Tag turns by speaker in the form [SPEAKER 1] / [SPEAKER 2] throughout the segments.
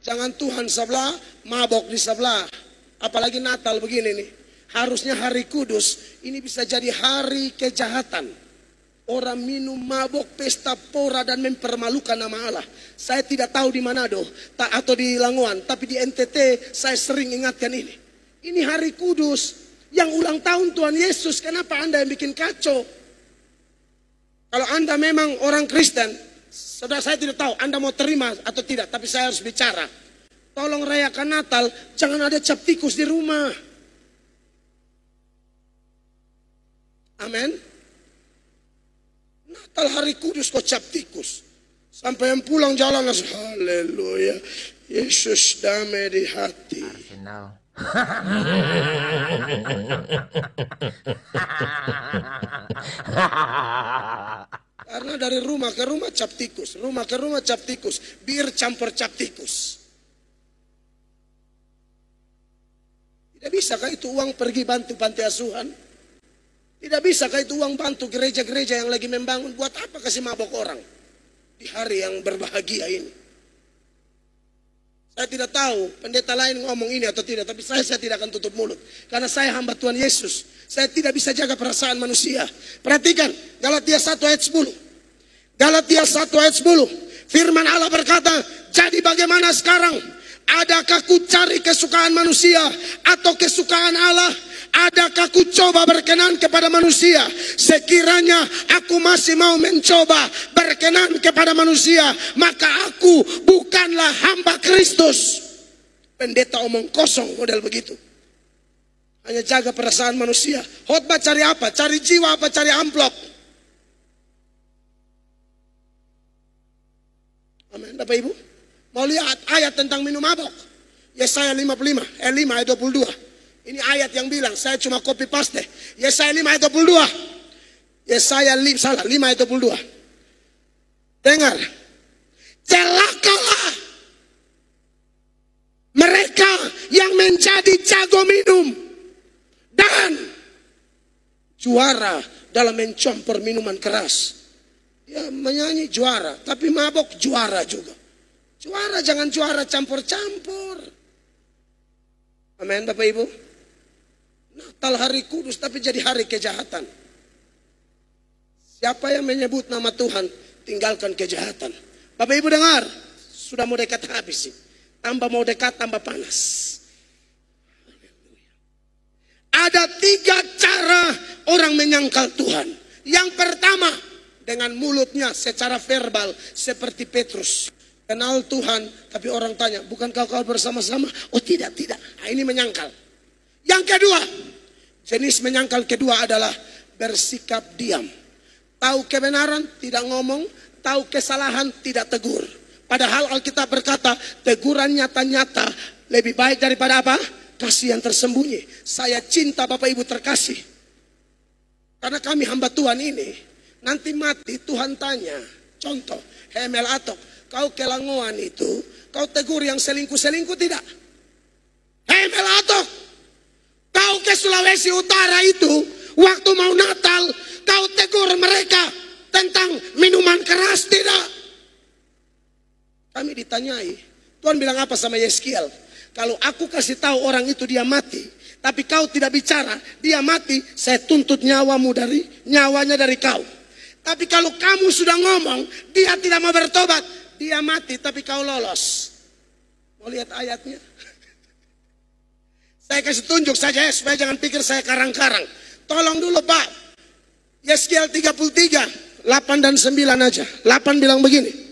[SPEAKER 1] Jangan Tuhan sebelah, mabok di sebelah. Apalagi Natal begini nih. Harusnya hari kudus, ini bisa jadi hari kejahatan. Orang minum, mabok, pesta, pora dan mempermalukan nama Allah. Saya tidak tahu di Manado atau di Langoan, tapi di NTT saya sering ingatkan ini. Ini hari kudus, yang ulang tahun Tuhan Yesus. Kenapa Anda yang bikin kacau? Kalau Anda memang orang Kristen, saudara, saya tidak tahu Anda mau terima atau tidak, tapi saya harus bicara. Tolong rayakan Natal, jangan ada cap tikus di rumah. Amin. Natal hari kudus kok cap tikus. Sampai yang pulang jalan langsung haleluya. Yesus damai di hati.
[SPEAKER 2] Arsenal.
[SPEAKER 1] Karena dari rumah ke rumah cap tikus, rumah ke rumah cap tikus, bir campur cap tikus. Tidak bisakah itu uang pergi bantu panti asuhan? Tidak bisakah itu uang bantu gereja-gereja yang lagi membangun? Buat apa kasih mabok orang di hari yang berbahagia ini? Saya tidak tahu pendeta lain ngomong ini atau tidak, tapi saya tidak akan tutup mulut. Karena saya hamba Tuhan Yesus. Saya tidak bisa jaga perasaan manusia. Perhatikan Galatia 1 ayat 10. Galatia 1 ayat 10. Firman Allah berkata, jadi bagaimana sekarang? Adakah ku cari kesukaan manusia atau kesukaan Allah? Adakah ku coba berkenan kepada manusia? Sekiranya aku masih mau mencoba berkenan kepada manusia, maka aku bukanlah hamba Kristus. Pendeta omong kosong model begitu. Hanya jaga perasaan manusia. Khotbah cari apa? Cari jiwa apa cari amplop? Amin, Bapak Ibu. Mau lihat ayat tentang minum mabok? Yesaya 5 ayat 22. Ini ayat yang bilang, saya cuma copy paste. Yesaya 5 ayat 22. Yesaya 5 ayat 22. Dengar. Celakalah mereka yang menjadi jago minum dan juara dalam mencampur minuman keras. Ya menyanyi juara, tapi mabok juara juga. Juara jangan juara campur-campur. Amin Bapak Ibu. Natal hari kudus tapi jadi hari kejahatan. Siapa yang menyebut nama Tuhan tinggalkan kejahatan. Bapak Ibu dengar, sudah mau dekat habis sih. Tambah mau dekat tambah panas. Ada 3 cara orang menyangkal Tuhan. Yang pertama dengan mulutnya secara verbal seperti Petrus. Kenal Tuhan tapi orang tanya, bukankah kau bersama-sama? Oh tidak. Nah, ini menyangkal. Yang kedua, jenis menyangkal kedua adalah bersikap diam. Tahu kebenaran, tidak ngomong. Tahu kesalahan, tidak tegur. Padahal Alkitab berkata, teguran nyata-nyata lebih baik daripada apa? Kasih yang tersembunyi. Saya cinta Bapak Ibu terkasih. Karena kami hamba Tuhan ini, nanti mati Tuhan tanya. Contoh, Hemel Atok, kau ke Langoan itu, kau tegur yang selingkuh-selingkuh tidak? Hemel Atok, kau ke Sulawesi Utara itu, waktu mau Natal, kau tegur mereka tentang minuman keras tidak? Kami ditanyai, Tuhan bilang apa sama Yeskiel? Kalau aku kasih tahu orang itu dia mati, tapi kau tidak bicara, dia mati, saya tuntut nyawanya dari kau. Tapi kalau kamu sudah ngomong, dia tidak mau bertobat, dia mati, tapi kau lolos. Mau lihat ayatnya? Saya kasih tunjuk saja ya, supaya jangan pikir saya karang-karang. Tolong dulu Pak. Yeskiel 33, 8 dan 9 aja. 8 bilang begini.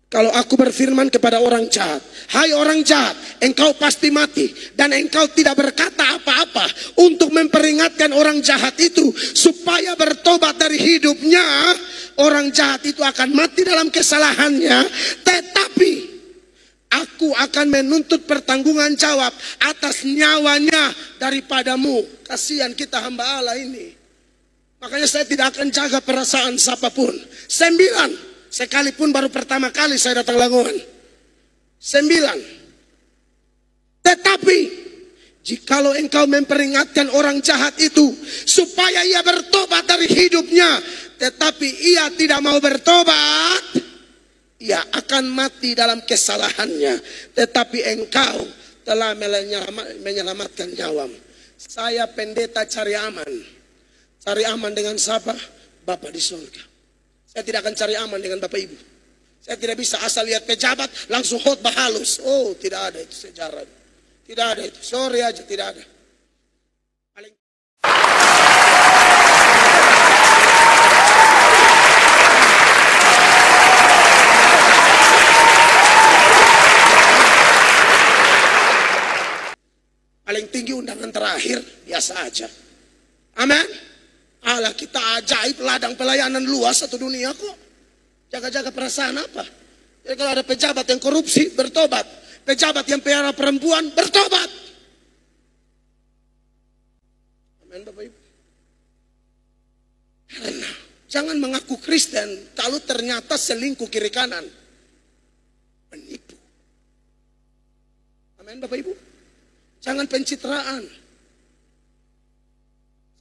[SPEAKER 1] Kalau aku berfirman kepada orang jahat, hai orang jahat, engkau pasti mati. Dan engkau tidak berkata apa-apa untuk memperingatkan orang jahat itu supaya bertobat dari hidupnya. Orang jahat itu akan mati dalam kesalahannya. Tetapi aku akan menuntut pertanggungan jawab atas nyawanya daripadamu. Kasihan kita hamba Allah ini. Makanya saya tidak akan jaga perasaan siapapun. 9. Sekalipun baru pertama kali saya datang Langoan. 9. Tetapi jikalau engkau memperingatkan orang jahat itu supaya ia bertobat dari hidupnya, tetapi ia tidak mau bertobat, ia akan mati dalam kesalahannya, tetapi engkau telah menyelamatkan nyawamu. Saya pendeta cari aman. Cari aman dengan siapa? Bapa di surga. Saya tidak akan cari aman dengan Bapak Ibu. Saya tidak bisa asal lihat pejabat langsung khotbah halus. Oh, tidak ada itu sejarah. Tidak ada itu. Sorry aja, tidak ada. Paling tinggi undangan terakhir, biasa aja. Amin. Allah, kita ajaib, ladang pelayanan luas satu dunia kok. Jaga-jaga perasaan apa? Jadi kalau ada pejabat yang korupsi, bertobat. Pejabat yang pelihara perempuan, bertobat. Amin, Bapak Ibu. Karena jangan mengaku Kristen kalau ternyata selingkuh kiri kanan. Menipu. Amin, Bapak Ibu. Jangan pencitraan.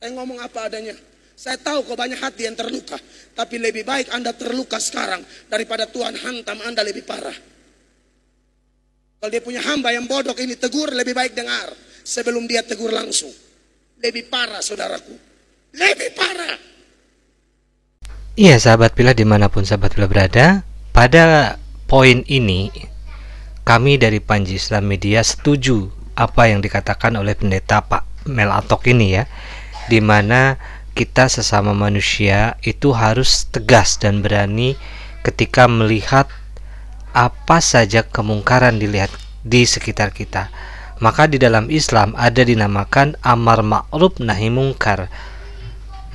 [SPEAKER 1] Saya ngomong apa adanya. Saya tahu kok banyak hati yang terluka. Tapi lebih baik Anda terluka sekarang daripada Tuhan hantam Anda lebih parah. Kalau dia punya hamba yang bodoh ini tegur, lebih baik dengar sebelum dia tegur langsung. Lebih parah, saudaraku. Lebih parah.
[SPEAKER 2] Iya, sahabat Pilar, dimanapun sahabat Pilar berada, pada poin ini kami dari Panji Islam Media setuju apa yang dikatakan oleh pendeta Pak Mel Atok ini ya, dimana kita sesama manusia itu harus tegas dan berani ketika melihat apa saja kemungkaran dilihat di sekitar kita. Maka di dalam Islam ada dinamakan amar ma'ruf nahi mungkar,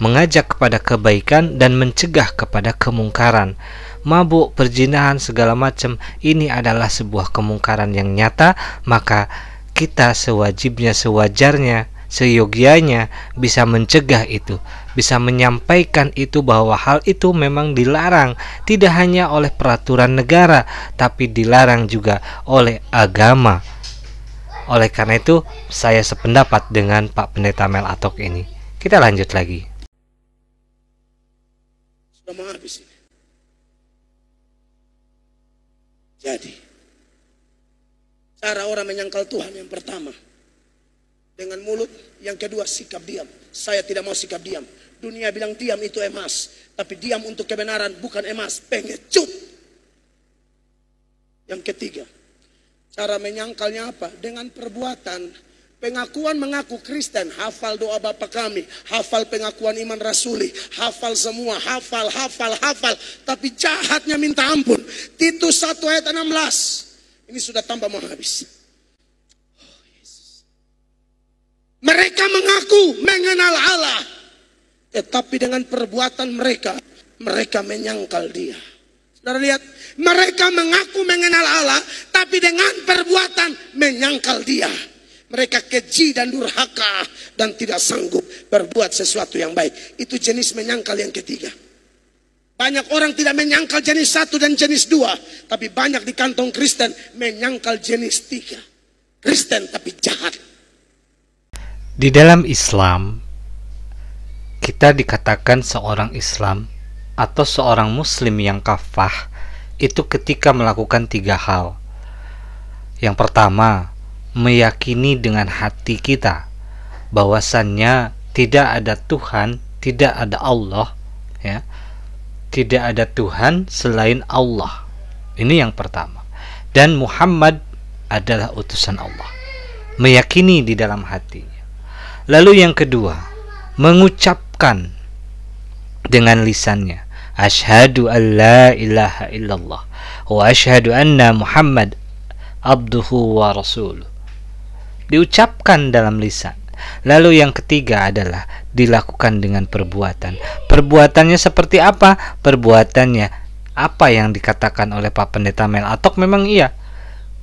[SPEAKER 2] mengajak kepada kebaikan dan mencegah kepada kemungkaran. Mabuk, perzinahan, segala macam ini adalah sebuah kemungkaran yang nyata, maka kita sewajibnya, sewajarnya, seyogianya bisa mencegah itu, bisa menyampaikan itu bahwa hal itu memang dilarang, tidak hanya oleh peraturan negara, tapi dilarang juga oleh agama. Oleh karena itu, saya sependapat dengan Pak Pendeta Mel Atok ini. Kita lanjut lagi.
[SPEAKER 1] Sudah mau habis ini. Jadi, cara orang menyangkal Tuhan yang pertama, dengan mulut. Yang kedua, sikap diam. Saya tidak mau sikap diam. Dunia bilang diam itu emas. Tapi diam untuk kebenaran bukan emas. Pengecut. Yang ketiga, cara menyangkalnya apa? Dengan perbuatan. Pengakuan mengaku Kristen. Hafal doa Bapa kami. Hafal pengakuan iman rasuli. Hafal semua. Hafal. Tapi jahatnya minta ampun. Titus 1 ayat 16. Ini sudah tambah mau habis. Mereka mengaku mengenal Allah, tetapi dengan perbuatan mereka menyangkal Dia. Saudara lihat, mereka mengaku mengenal Allah, tapi dengan perbuatan menyangkal Dia. Mereka keji dan durhaka dan tidak sanggup berbuat sesuatu yang baik. Itu jenis menyangkal yang ketiga. Banyak orang tidak menyangkal jenis 1 dan jenis 2, tapi banyak di kantong Kristen menyangkal jenis 3. Kristen tapi jahat.
[SPEAKER 2] Di dalam Islam, kita dikatakan seorang Islam atau seorang Muslim yang kafah itu ketika melakukan 3 hal. Yang pertama, meyakini dengan hati kita bahwasannya tidak ada Tuhan, tidak ada Allah, ya, tidak ada Tuhan selain Allah. Ini yang pertama. Dan Muhammad adalah utusan Allah. Meyakini di dalam hatinya. Lalu yang kedua, mengucapkan dengan lisannya, asyhadu an la ilaha illallah wa asyhadu anna Muhammad abduhu wa rasuluh. Diucapkan dalam lisan. Lalu yang ketiga adalah dilakukan dengan perbuatan. Perbuatannya seperti apa? Perbuatannya apa yang dikatakan oleh Pak Pendeta Mel Atok memang iya.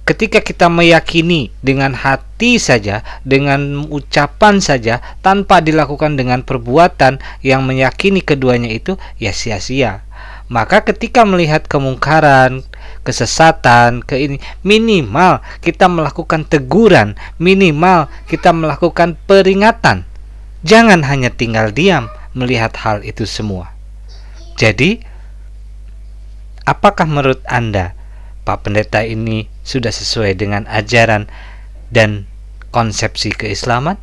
[SPEAKER 2] Ketika kita meyakini dengan hati saja, dengan ucapan saja, tanpa dilakukan dengan perbuatan yang meyakini keduanya itu, ya sia-sia. Maka ketika melihat kemungkaran, kesesatan, minimal kita melakukan teguran, minimal kita melakukan peringatan. Jangan hanya tinggal diam melihat hal itu semua. Jadi, Apakah menurut Anda Pak Pendeta ini sudah sesuai dengan ajaran dan konsepsi keislaman?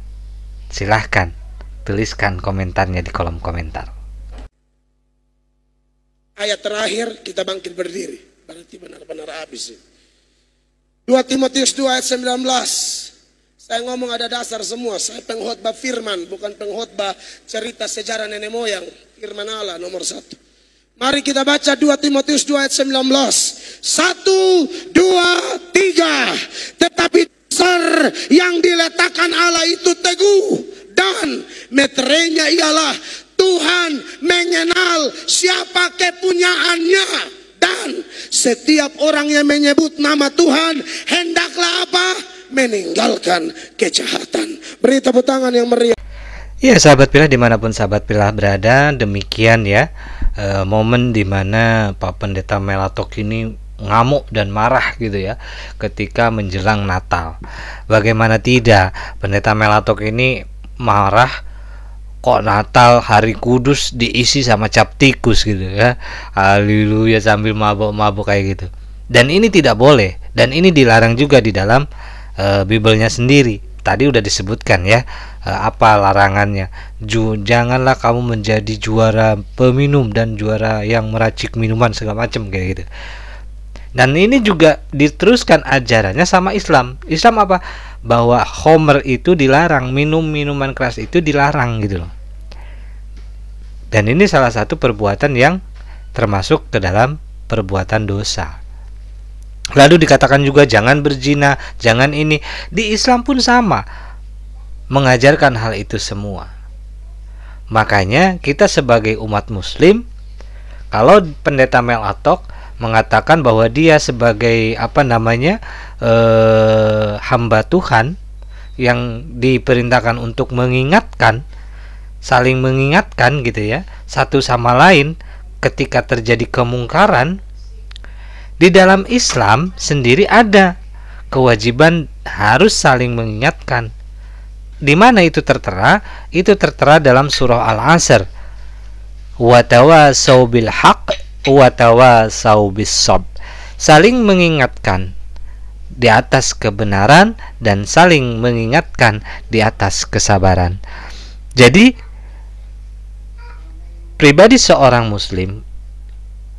[SPEAKER 2] Silahkan tuliskan komentarnya di kolom komentar.
[SPEAKER 1] Ayat terakhir kita bangkit berdiri. Berarti benar-benar habis. 2 Timotius 2 ayat 19. Saya ngomong ada dasar semua. Saya pengkhotbah firman, bukan pengkhotbah cerita sejarah nenek moyang. Firman Allah nomor 1. Mari kita baca 2 Timotius 2 ayat 19. 1, 2, 3. Tetapi dasar yang diletakkan Allah itu teguh, dan meterainya ialah Tuhan mengenal siapa kepunyaannya, dan setiap orang yang menyebut nama Tuhan hendaklah apa? Meninggalkan kejahatan. Beri tepuk tangan yang meriah.
[SPEAKER 2] Ya, sahabat Pilah dimanapun sahabat Pilah berada, demikian ya momen dimana Pak Pendeta Melatok ini ngamuk dan marah gitu ya ketika menjelang Natal. Bagaimana tidak, Pendeta Melatok ini marah kok Natal hari kudus diisi sama cap tikus gitu ya. Haleluya, sambil mabuk-mabuk kayak gitu. Dan ini tidak boleh, dan ini dilarang juga di dalam Bibelnya sendiri. Tadi udah disebutkan ya apa larangannya. Janganlah kamu menjadi juara peminum dan juara yang meracik minuman segala macam kayak gitu. Dan ini juga diteruskan ajarannya sama Islam. Islam apa? Bahwa khamr itu dilarang, minum minuman keras itu dilarang gitu loh. Dan ini salah satu perbuatan yang termasuk ke dalam perbuatan dosa. Lalu dikatakan juga jangan berzina, jangan ini. Di Islam pun sama, mengajarkan hal itu semua. Makanya kita sebagai umat muslim, kalau Pendeta Melatok mengatakan bahwa dia sebagai hamba Tuhan yang diperintahkan untuk mengingatkan, saling mengingatkan gitu ya, satu sama lain ketika terjadi kemungkaran. Di dalam Islam sendiri ada kewajiban harus saling mengingatkan. Di mana itu tertera? Itu tertera dalam surah Al-Asr. Wa tawasau bil haqq wa tawasau bis sabr. Saling mengingatkan di atas kebenaran dan saling mengingatkan di atas kesabaran. Jadi pribadi seorang muslim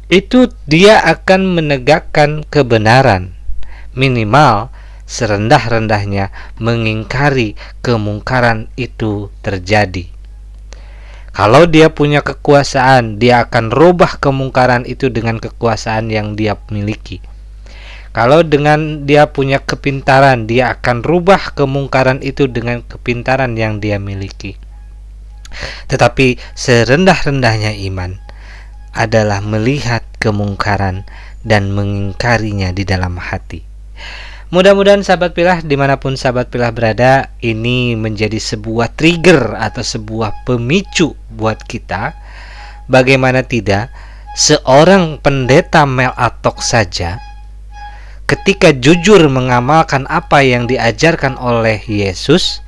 [SPEAKER 2] itu dia akan menegakkan kebenaran, minimal serendah-rendahnya mengingkari kemungkaran itu terjadi. Kalau dia punya kekuasaan, dia akan rubah kemungkaran itu dengan kekuasaan yang dia miliki. Kalau dengan dia punya kepintaran, dia akan rubah kemungkaran itu dengan kepintaran yang dia miliki. Tetapi serendah-rendahnya iman adalah melihat kemungkaran dan mengingkarinya di dalam hati. Mudah-mudahan sahabat Pilah dimanapun sahabat Pilah berada, ini menjadi sebuah trigger atau sebuah pemicu buat kita. Bagaimana tidak, seorang Pendeta Melatok saja ketika jujur mengamalkan apa yang diajarkan oleh Yesus,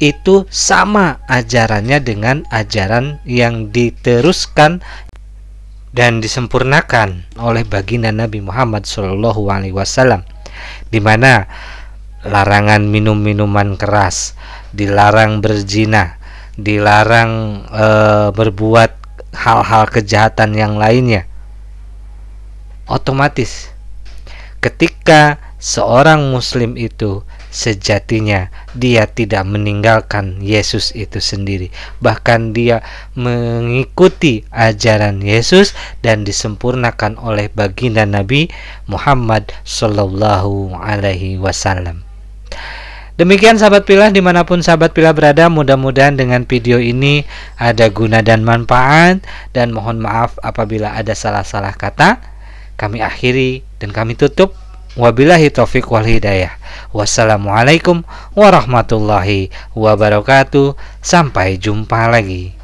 [SPEAKER 2] itu sama ajarannya dengan ajaran yang diteruskan dan disempurnakan oleh baginda Nabi Muhammad SAW, di mana larangan minum minuman keras, dilarang berzina, dilarang berbuat hal-hal kejahatan yang lainnya. Otomatis ketika seorang muslim itu sejatinya dia tidak meninggalkan Yesus itu sendiri, bahkan dia mengikuti ajaran Yesus dan disempurnakan oleh baginda Nabi Muhammad Sallallahu Alaihi Wasallam. Demikian sahabat Pilah dimanapun sahabat Pilah berada, mudah-mudahan dengan video ini ada guna dan manfaat, dan mohon maaf apabila ada salah-salah kata. Kami akhiri dan kami tutup. Wabillahi taufiq wal hidayah. Wassalamualaikum warahmatullahi wabarakatuh. Sampai jumpa lagi.